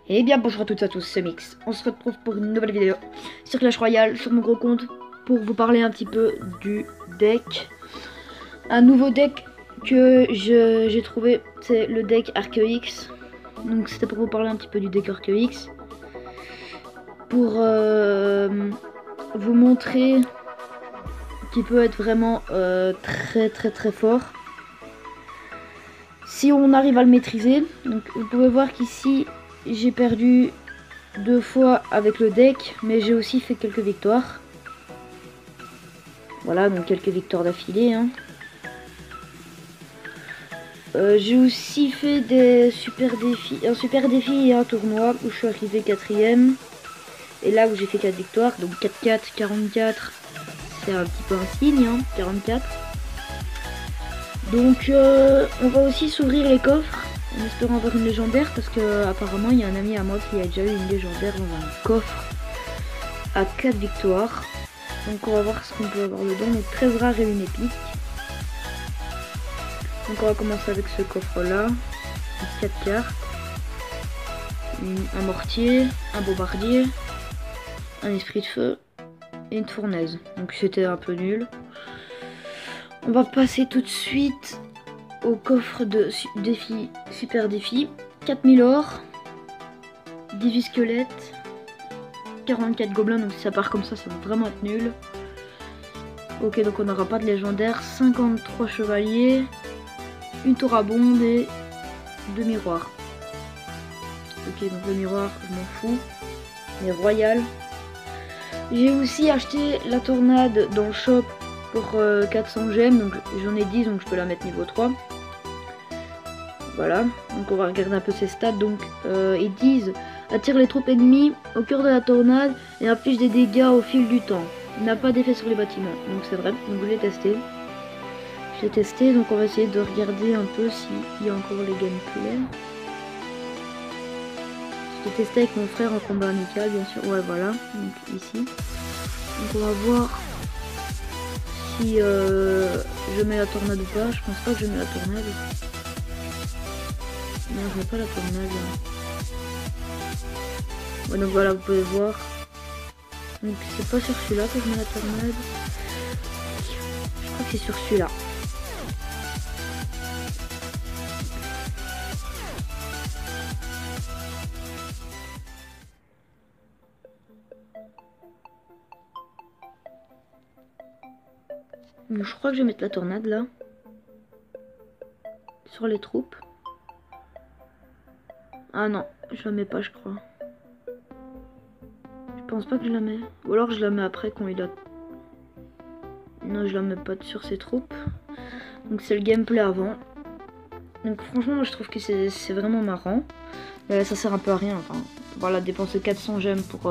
Et bien bonjour à toutes et à tous, c'est Mix. On se retrouve pour une nouvelle vidéo sur Clash Royale, sur mon gros compte, pour vous parler un petit peu du deck. Un nouveau deck que j'ai trouvé, c'est le deck Arceus. Donc c'était pour vous parler un petit peu du deck Arceus. Pour vous montrer qu'il peut être vraiment très fort. Si on arrive à le maîtriser. Donc vous pouvez voir qu'ici j'ai perdu 2 fois avec le deck, mais j'ai aussi fait quelques victoires. Voilà, donc quelques victoires d'affilée. Hein. J'ai aussi fait des un super défi et un tournoi où je suis arrivé 4ème. Et là où j'ai fait 4 victoires, donc 4-4, 44, c'est un petit peu un signe, hein, 44. Donc on va aussi s'ouvrir les coffres en espérant avoir une légendaire, parce que apparemment il y a un ami à moi qui a déjà eu une légendaire dans un coffre à 4 victoires. Donc on va voir ce qu'on peut avoir dedans. Donc 13 rares et une épique. Donc on va commencer avec ce coffre là. 4 cartes. Un mortier, un bombardier, un esprit de feu et une fournaise. Donc c'était un peu nul. On va passer tout de suite au coffre de défi, super défi. 4000 or, 18 squelettes, 44 gobelins. Donc si ça part comme ça va vraiment être nul. Ok, donc on n'aura pas de légendaire. 53 chevaliers, une tour à bombe et 2 miroirs. Ok, donc le miroir, je m'en fous. Mais royal. J'ai aussi acheté la tornade dans le shop pour 400 gemmes. Donc j'en ai 10, donc je peux la mettre niveau 3. Voilà, donc on va regarder un peu ses stats. Donc ils disent attire les troupes ennemies au cœur de la tornade et inflige des dégâts au fil du temps. Il n'a pas d'effet sur les bâtiments. Donc c'est vrai, donc je l'ai testé. J'ai testé, donc on va essayer de regarder un peu s'il y a encore les gameplays. J'ai testé avec mon frère en combat amical, bien sûr. Ouais, voilà, donc ici. Donc on va voir si je mets la tornade ou pas. Je pense pas que je mets la tornade. Non, je mets pas la tornade. Ouais, donc voilà, vous pouvez voir. Donc c'est pas sur celui-là que je mets la tornade. Je crois que c'est sur celui-là. Je crois que je vais mettre la tornade là. Sur les troupes. Ah non, je la mets pas, je crois. Je pense pas que je la mets. Ou alors je la mets après quand il a... Non, je la mets pas sur ses troupes. Donc c'est le gameplay avant. Donc franchement, moi, je trouve que c'est vraiment marrant. Ça sert un peu à rien. Enfin, voilà, dépenser 400 gemmes pour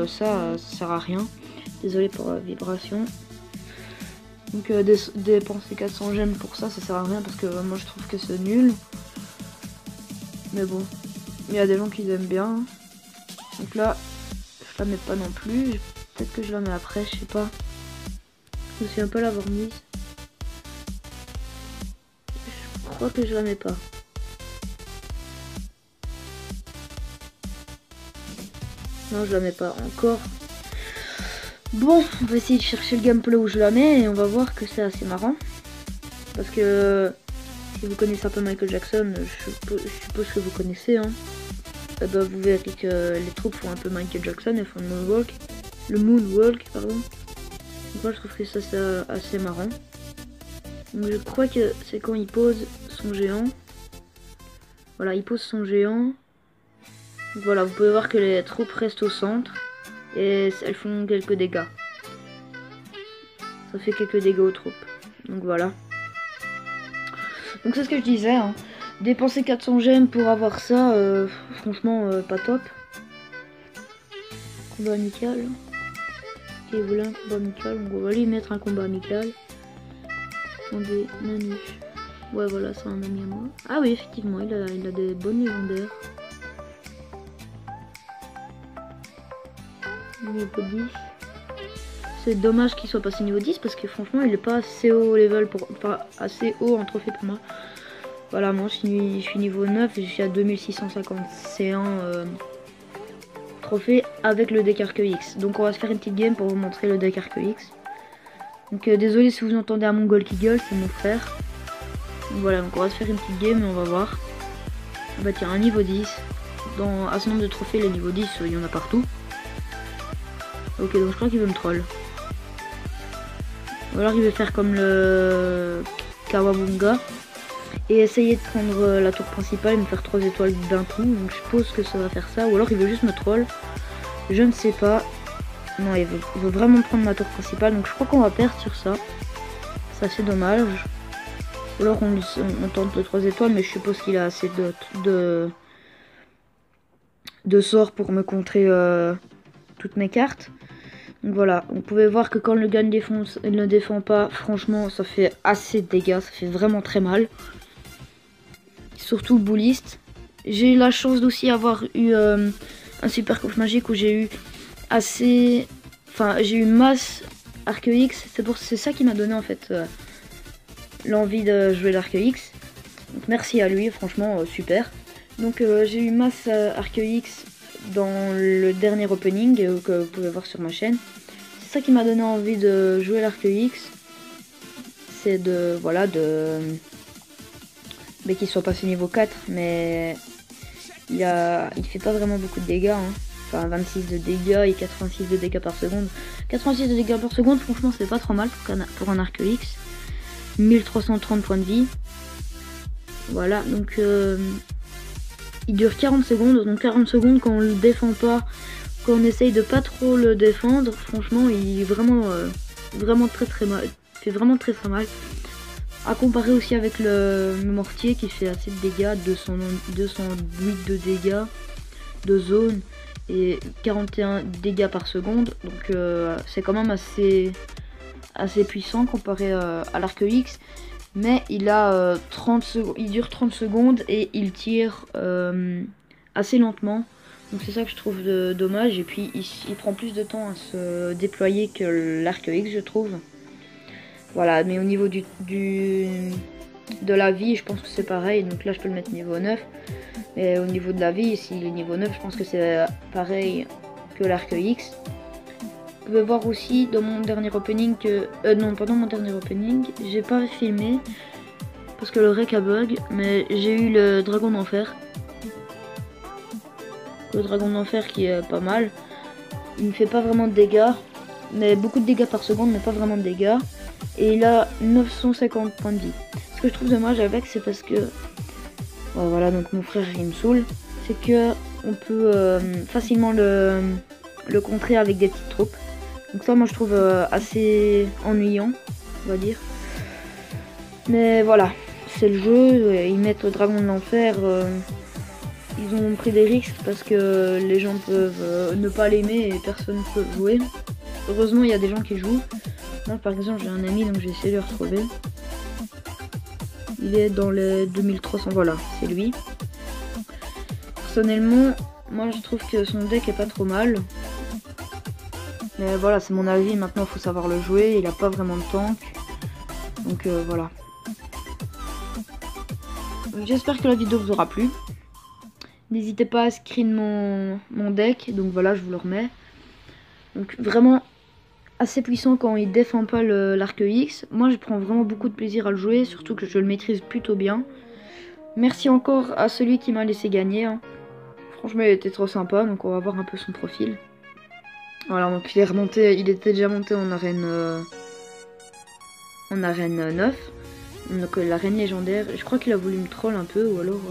ça sert à rien. Désolé pour la vibration. Donc dépenser 400 gemmes pour ça sert à rien parce que moi je trouve que c'est nul. Mais bon, il y a des gens qui aiment bien. Donc là, je la mets pas non plus. Peut-être que je la mets après, je sais pas. Je me souviens pas l'avoir mise. Je crois que je la mets pas. Non, je la mets pas encore. Bon, on va essayer de chercher le gameplay où je la mets et on va voir que c'est assez marrant. Parce que si vous connaissez un peu Michael Jackson, je suppose que vous connaissez. Hein. Bah, vous verrez que les troupes font un peu Michael Jackson, elles font le moonwalk. Le moonwalk, pardon. Donc moi je trouve que ça c'est assez marrant. Donc je crois que c'est quand il pose son géant. Voilà, il pose son géant. Donc, voilà, vous pouvez voir que les troupes restent au centre. Et elles font quelques dégâts. Ça fait quelques dégâts aux troupes. Donc voilà. Donc c'est ce que je disais. Hein. Dépenser 400 gemmes pour avoir ça, franchement, pas top. Combat amical. Qui voulait un combat amical. Donc on va lui mettre un combat amical. Attendez, Nanu. Ouais, voilà, c'est un ami à moi. Ah oui, effectivement, il a des bonnes légendaires. Niveau 10. c'est dommage qu'il soit passé niveau 10 parce que franchement il est pas assez haut level pas assez haut en trophée pour moi. Voilà, moi je suis niveau 9 et je suis à 2651 trophées avec le deck Arc-X. Donc on va se faire une petite game pour vous montrer le deck Arc-X. Donc désolé si vous entendez un mongol qui gueule, c'est mon frère. Donc voilà, donc on va se faire une petite game et on va voir. On va tirer un niveau 10. À ce nombre de trophées, les niveaux 10, il y en a partout. Ok, donc je crois qu'il veut me troll. Ou alors il veut faire comme le Kawabunga et essayer de prendre la tour principale et me faire 3 étoiles d'un coup. Donc je suppose que ça va faire ça. Ou alors il veut juste me troll. Je ne sais pas. Non, il veut vraiment prendre ma tour principale. Donc je crois qu'on va perdre sur ça. Ça c'est dommage. Ou alors on tente le 3 étoiles, mais je suppose qu'il a assez de sorts pour me contrer toutes mes cartes. Donc voilà, vous pouvez voir que quand le gars ne défend pas, franchement ça fait assez de dégâts, ça fait vraiment très mal. Surtout le bouliste. J'ai eu la chance d'aussi avoir eu un super coffre magique où j'ai eu assez... Enfin, j'ai eu masse Arc-X, c'est ça qui m'a donné en fait l'envie de jouer l'Arc-X. Donc merci à lui, franchement super. Donc j'ai eu masse Arc-X dans le dernier opening que vous pouvez voir sur ma chaîne. C'est ça qui m'a donné envie de jouer l'Arc-X. C'est de voilà mais qu'il soit passé niveau 4, mais il fait pas vraiment beaucoup de dégâts hein. Enfin 26 de dégâts et 86 de dégâts par seconde. 86 de dégâts par seconde, franchement c'est pas trop mal pour un Arc-X. 1330 points de vie. Voilà, donc il dure 40 secondes, donc 40 secondes quand on le défend pas, quand on essaye de pas trop le défendre, franchement il est vraiment très mal, il fait vraiment très mal. À comparer aussi avec le mortier qui fait assez de dégâts, 208 de dégâts de zone et 41 dégâts par seconde, donc c'est quand même assez puissant comparé à l'Arc-X. Mais il a 30 secondes, il dure 30 secondes et il tire assez lentement. Donc c'est ça que je trouve dommage. Et puis il prend plus de temps à se déployer que l'Arc-X, je trouve. Voilà, mais au niveau de la vie, je pense que c'est pareil. Donc là je peux le mettre niveau 9. Mais au niveau de la vie, s'il est niveau 9, je pense que c'est pareil que l'Arc-X. Vous pouvez voir aussi dans mon dernier opening que... non, pas dans mon dernier opening, j'ai pas filmé parce que le rec a bug, mais j'ai eu le dragon d'enfer. Le dragon d'enfer qui est pas mal. Il ne fait pas vraiment de dégâts, mais beaucoup de dégâts par seconde, mais pas vraiment de dégâts. Et il a 950 points de vie. Ce que je trouve dommage avec, c'est parce que... Bon, voilà, donc mon frère il me saoule. C'est que on peut facilement le contrer avec des petites troupes. Donc ça moi je trouve assez ennuyant, on va dire. Mais voilà, c'est le jeu, ils mettent le dragon de l'enfer, ils ont pris des risques parce que les gens peuvent ne pas l'aimer et personne ne peut jouer. Heureusement il y a des gens qui jouent. Moi par exemple j'ai un ami, donc j'ai essayé de le retrouver. Il est dans les 2300, voilà, c'est lui. Personnellement, moi je trouve que son deck est pas trop mal. Mais voilà, c'est mon avis, maintenant il faut savoir le jouer, il a pas vraiment de tank. Donc voilà. J'espère que la vidéo vous aura plu. N'hésitez pas à screen mon deck, donc voilà, je vous le remets. Donc vraiment assez puissant quand il défend pas l'Arc-X. Moi je prends vraiment beaucoup de plaisir à le jouer, surtout que je le maîtrise plutôt bien. Merci encore à celui qui m'a laissé gagner. Hein. Franchement il était trop sympa, donc on va voir un peu son profil. Voilà, donc il était déjà monté en arène 9. Donc l'arène légendaire. Je crois qu'il a voulu me troll un peu, ou alors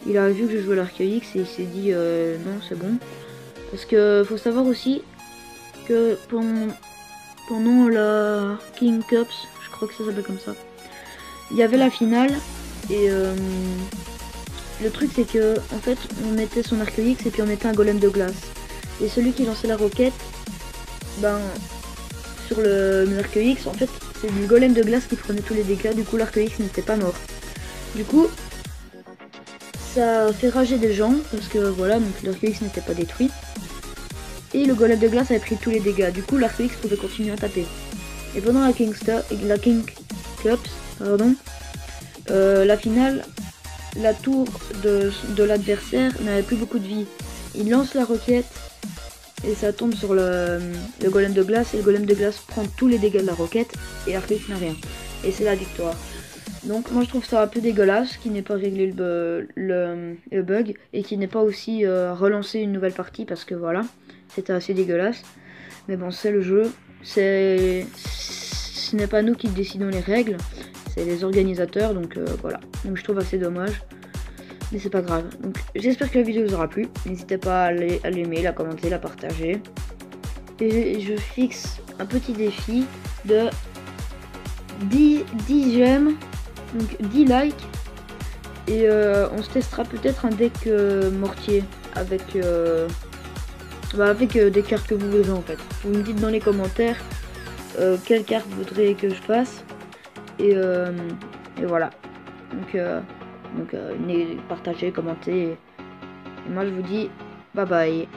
il a vu que je jouais l'Arc-X et il s'est dit non c'est bon. Parce que faut savoir aussi que pendant la King Cups, je crois que ça s'appelle comme ça, il y avait la finale et le truc c'est que en fait on mettait son Arc-X et puis on mettait un golem de glace. Et celui qui lançait la roquette, ben sur le Arc-X, en fait c'est du golem de glace qui prenait tous les dégâts, du coup l'Arc-X n'était pas mort. Du coup ça fait rager des gens parce que voilà, donc l'Arc-X n'était pas détruit. Et le golem de glace avait pris tous les dégâts. Du coup, l'Archéolix pouvait continuer à taper. Et pendant la King Cups, pardon, la finale, la tour de l'adversaire n'avait plus beaucoup de vie. Il lance la roquette et ça tombe sur le golem de glace. Et le golem de glace prend tous les dégâts de la roquette et Archéolix n'a rien. Et c'est la victoire. Donc moi je trouve ça un peu dégueulasse qu'il n'ait pas réglé le bug et qu'il n'ait pas aussi relancé une nouvelle partie parce que voilà, c'était assez dégueulasse. Mais bon, c'est le jeu, ce n'est pas nous qui décidons les règles, c'est les organisateurs, donc voilà. Donc je trouve assez dommage, mais c'est pas grave. Donc j'espère que la vidéo vous aura plu, n'hésitez pas à l'aimer, la commenter, la partager. Et je fixe un petit défi de 10 j'aime. Donc 10 likes et on se testera peut-être un deck mortier avec, des cartes que vous voudrez en fait. Vous me dites dans les commentaires quelle carte vous voudrez que je fasse et voilà. Donc partagez, commentez et moi je vous dis bye bye.